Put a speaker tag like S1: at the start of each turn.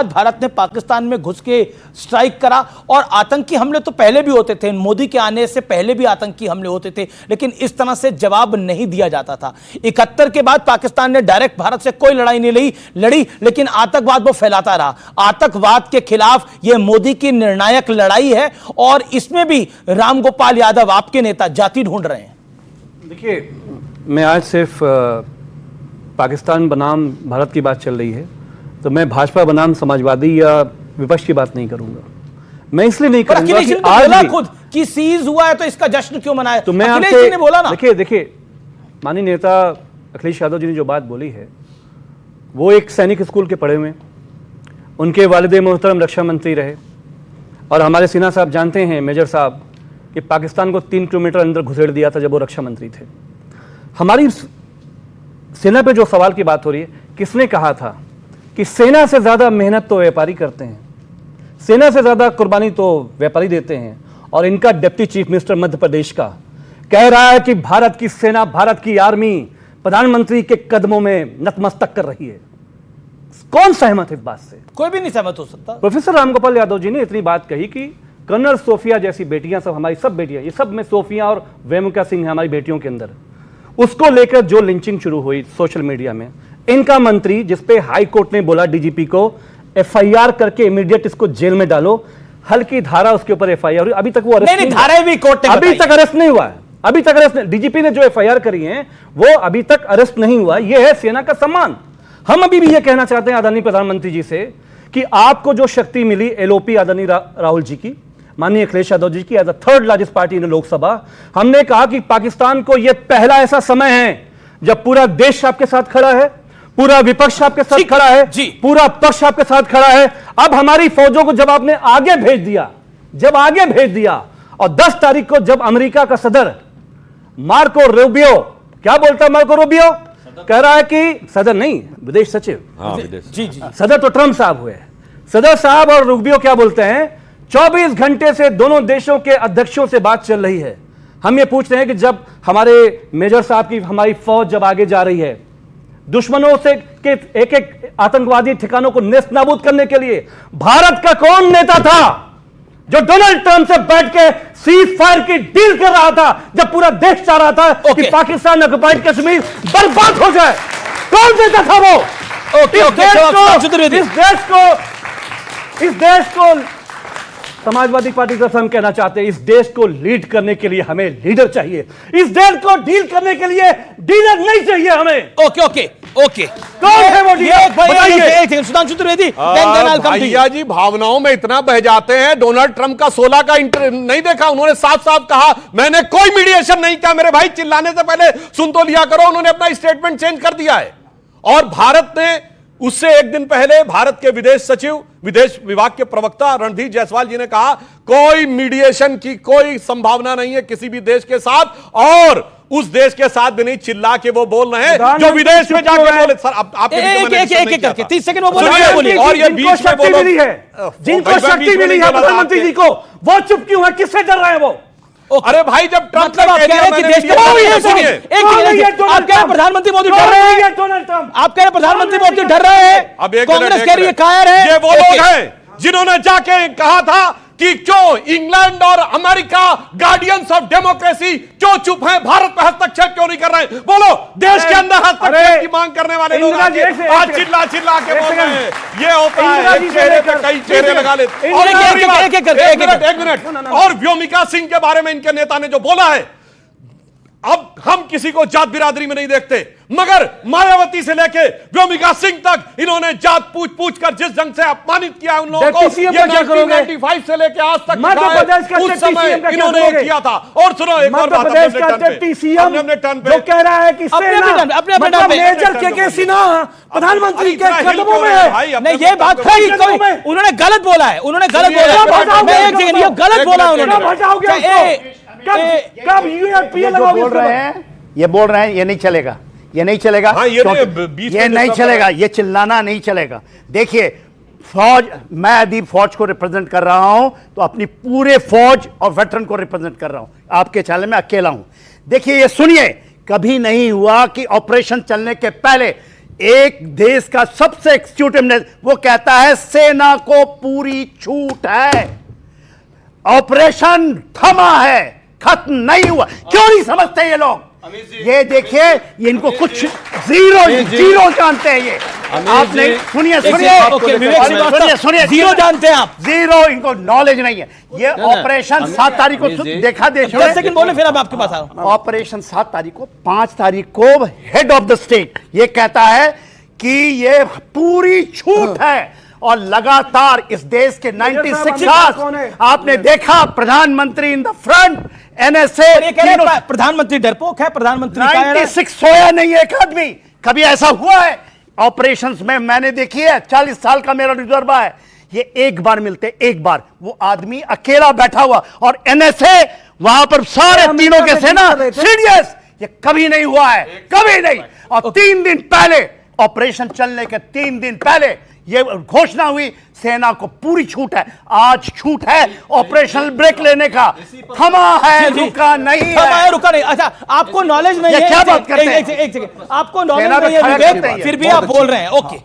S1: बाद भारत ने पाकिस्तान में घुस के स्ट्राइक करा। और आतंकी हमले तो पहले भी होते थे, मोदी के आने से पहले भी आतंकी हमले होते थे, लेकिन इस तरह से जवाब नहीं दिया जाता था। 71 के बाद पाकिस्तान ने डायरेक्ट भारत से कोई लड़ाई नहीं लड़ी, लेकिन आतंकवाद वो फैलाता रहा। आतंकवाद के खिलाफ यह मोदी की निर्णायक लड़ाई है और इसमें भी रामगोपाल यादव आपके नेता जाति ढूंढ रहे हैं।
S2: देखिए, मैं आज सिर्फ पाकिस्तान बनाम भारत की बात चल रही है, तो मैं भाजपा बनाम समाजवादी या विपक्ष की बात नहीं करूंगा। मैं इसलिए नहीं करूंगा कि आज भी
S1: खुद कि सीज हुआ है तो इसका जश्न क्यों मनाया,
S2: तो मैं
S1: अखिलेश जी ने बोला ना।
S2: देखिए माननीय नेता अखिलेश यादव जी ने जो बात बोली है, वो एक सैनिक स्कूल के पढ़े हुए, उनके वालिद मोहतरम रक्षा मंत्री रहे, और हमारे सिन्हा साहब जानते हैं, मेजर साहब, कि पाकिस्तान को 3 किलोमीटर अंदर घुसेड़ दिया था जब वो रक्षा मंत्री थे। हमारी सेना पे जो सवाल की बात हो रही है, किसने कहा था कि सेना से ज्यादा मेहनत तो व्यापारी करते हैं, सेना से ज्यादा कुर्बानी तो व्यापारी देते हैं। और इनका deputy chief minister Madhya Pradesh का कह रहा है कि भारत की सेना, भारत की आर्मी प्रधानमंत्री के कदमों में नतमस्तक कर रही है। कौन सहमत है इस बात से?
S1: कोई भी नहीं सहमत हो सकता।
S2: प्रोफेसर रामगोपाल यादव जी ने इतनी बात कही कि कर्नल सोफिया जैसी बेटियां, सब हमारी सब बेटियां, ये सब में सोफिया और वेमुका सिंह है हमारी बेटियों के अंदर, उसको लेकर जो लिंचिंग शुरू हुई सोशल मीडिया में, इनका मंत्री, जिसपे हाई कोर्ट ने बोला डीजीपी को एफआईआर करके इमीडिएट इसको जेल में डालो, हल्की धारा उसके ऊपर एफआईआर, अभी तक वो अरेस्ट नहीं,
S1: धाराएं भी कोर्ट ने
S2: अभी तक अरेस्ट नहीं हुआ है, अभी तक अरेस्ट नहीं। डीजीपी ने जो एफआईआर करी है वो अभी तक अरेस्ट नहीं हुआ। यह है सेना का सम्मान। हम अभी भी यह कहना चाहते हैं आदरणीय प्रधानमंत्री जी से कि आपको जो शक्ति मिली एलओपी आदरणीय राहुल जी की, माननीय अखिलेश यादव जी की, as a third largest party in Lok Sabha, हमने कहा कि पाकिस्तान को यह पहला ऐसा समय है जब पूरा देश आपके साथ खड़ा है, पूरा विपक्ष आपके साथ खड़ा है, पूरा पक्ष आपके साथ खड़ा है। अब हमारी फौजों को जब आपने आगे भेज दिया, और 10 तारीख को जब अमेरिका का सदर मार्को रूबियो, क्या बोलता है मार्को रूबियो, कह रहा है कि सदर नहीं, विदेश सचिव,
S1: जी,
S2: सदर तो ट्रंप साहब हुए, सदर साहब और रूबियो क्या बोलते हैं, 24 घंटे से दोनों देशों के अध्यक्षों से बात चल रही है। हम ये पूछते हैं कि जब हमारे मेजर साहब की हमारी फौज जब आगे जा रही है, दुश्मनों से के एक एक आतंकवादी ठिकानों को नेस्त नाबूद करने के लिए, भारत का कौन नेता था जो डोनाल्ड ट्रंप से बैठ के सीज फायर की डील कर रहा था, जब पूरा देश चाह रहा था कि पाकिस्तान ऑक्युपाइड कश्मीर बर्बाद हो जाए? कौन नेता था वो? इस देश को समाजवादी पार्टी से हम कहना चाहते हैं, इस देश को लीड करने के लिए हमें लीडर चाहिए, इस देश को डील करने के लिए डीलर नहीं चाहिए हमें।
S1: ओके
S2: कौन है वो डीलर?
S1: सुधांशु त्रिवेदी,
S3: भैया जी भावनाओं में इतना बह जाते हैं। डोनाल्ड ट्रंप का 16 का नहीं देखा? उन्होंने साफ साफ कहा मैंने कोई मीडिएशन नहीं किया। मेरे भाई चिल्लाने से पहले सुन तो लिया करो। उन्होंने अपना स्टेटमेंट चेंज कर दिया है। और भारत ने उससे एक दिन पहले भारत के विदेश सचिव, विदेश विभाग के प्रवक्ता रणधीर जायसवाल जी ने कहा कोई मीडिएशन की कोई संभावना नहीं है किसी भी देश के साथ, और उस देश के साथ भी नहीं। चिल्ला के वो बोल रहे हैं जो विदेश में जाके बोले। सर आप
S1: 30 सेकंड में बोलिए।
S3: और ये बीच में बोलो,
S2: जिनको शक्ति मिली है प्रधानमंत्री जी को, वो चुप क्यों है? किससे डर रहे हैं वो?
S3: अरे भाई जब ट्रंप
S1: मतलब आप कह रहे हैं कि देश के आप कह रहे प्रधानमंत्री मोदी डर रहे हैं, आप कह रहे प्रधानमंत्री मोदी डर रहे हैं, कांग्रेस कह रही है कायर है।
S3: ये वो लोग हैं जिन्होंने जाके कहा था कि क्यों इंग्लैंड और अमेरिका गार्डियंस ऑफ डेमोक्रेसी क्यों चुप हैं, भारत में हस्तक्षेप क्यों नहीं कर रहे हैं? बोलो, देश के अंदर हस्तक्षेप की मांग करने वाले लोग आज चिल्ला चिल्ला के बोल रहे हैं। ये होता है एक चेहरे पे कई चेहरे लगा लेते। एक मिनट, और व्योमिका सिंह के बारे में इनके नेता ने जो बोला है, अब हम किसी को जात बिरादरी में नहीं देखते, मगर मायावती से लेके व्योमिका सिंह तक इन्होंने जात पूछ कर जिस जंग से अपमानित किया उन लोगों को, ये 1995 से लेके आज तक उस समय इन्होंने किया था। और सुनो एक और बात, हमने टर्न पे
S2: जो कह रहा है कि
S1: अपने
S2: मेजर के सिन्हा प्रधानमंत्री के कदमों में है।
S1: नहीं, ये बात उन्होंने गलत बोला है, उन्होंने गलत बोला, गलत बोला उन्होंने।
S2: कब यूएपीए
S4: बोल रहे हैं, ये बोल रहे हैं ये नहीं चलेगा, ये नहीं चलेगा।
S3: हाँ, ये
S4: नहीं चलेगा, ये चिल्लाना नहीं चलेगा। देखिए फौज, मैं यदि फौज को रिप्रेजेंट कर रहा हूं तो अपनी पूरे फौज और वेटरन को रिप्रेजेंट कर रहा हूं। आपके चैनल में अकेला हूं। देखिए ये सुनिए, कभी नहीं हुआ कि ऑपरेशन चलने के पहले एक देश का सबसे एक्सिक्यूटिव वो कहता है सेना को पूरी छूट है, ऑपरेशन थमा है, खत्म नहीं हुआ। क्यों नहीं समझते ये लोग? ये देखिए, इनको कुछ जीरो जानते हैं ये। आपने सुनिए
S1: जीरो जानते हैं आप,
S4: जीरो, इनको नॉलेज नहीं है। ये ऑपरेशन 7 तारीख को देखा,
S1: 10 सेकंड बोले फिर अब आपके पास आ रहा हूं।
S4: ऑपरेशन 7 तारीख को, 5 तारीख को हेड ऑफ द स्टेट ये कहता है कि ये पूरी छूट है, और लगातार इस देश के 96 आवर्स आपने देखा, प्रधानमंत्री इन द फ्रंट, एनएसए।
S1: प्रधानमंत्री डरपोक है, प्रधानमंत्री
S4: 96 सोया नहीं एक आदमी। कभी ऐसा हुआ है ऑपरेशंस में? मैंने देखी है, 40 साल का मेरा तजुर्बा है। ये एक बार मिलते, एक बार वो आदमी अकेला बैठा हुआ, और एनएसए वहां पर सारे तीनों के सेना सीरियस। ये कभी नहीं हुआ है, कभी नहीं। और 3 दिन पहले, ऑपरेशन चलने के 3 दिन पहले ये घोषणा हुई, सेना को पूरी छूट है। आज छूट है ऑपरेशनल ब्रेक लेने का, थमा है, रुका नहीं है।
S1: रुका नहीं। अच्छा, आपको नॉलेज नहीं है,
S4: क्या बात करते हैं?
S1: एक सेकंड, आपको नॉलेज नहीं है, फिर भी आप बोल रहे हैं। ओके,